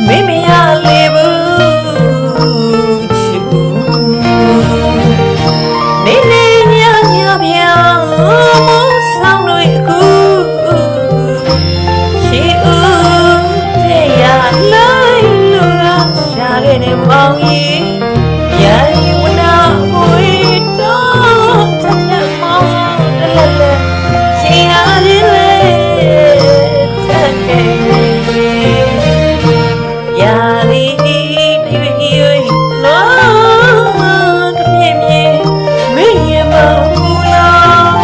မေမရလေဘူးချစ်ဘူးနေနေညညပြောင်းဆောင်လို့အခုရှိဦးတဲ့ရလိုက်လို့ရှာခဲ့တဲ့မောင်ကြီးရိုင်းဝနာဝေးတော့တစ်လက်မောင်တစ်လက်လက်ရှင်ရလေးလေတက်ခဲ့ရာလီတွေ့လောတပြင်းပြင်းမင်းရမဘူးလား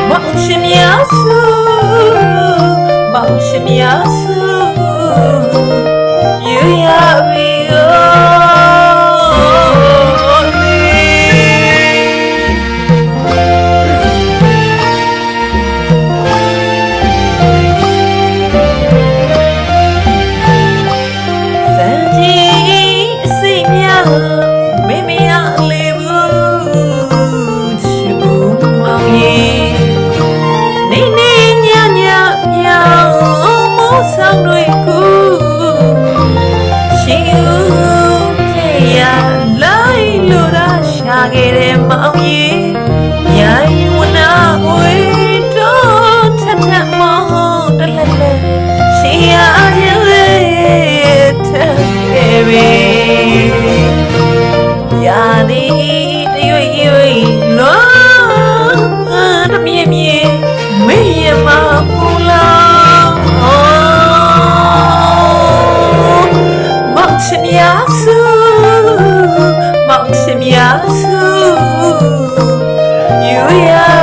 မောင်ရှင်များစုမောင်ရှင်များစုyou are meဆောင်တွေကူရှိဦးပြေရလိုက်လို့သာရှာခဲ့တဲ့မောင်ကြီးရိုင်းဝနာဝေးတော့ထထမောင်တလက်လက်ရှင်ရရဲ့လေထခဲ့ပြီရာဒီတရွေ့ရွေ့လောတမြင်မြင်မင်းရမပူလာရှင်များစုမောင်ရှင်များစု you are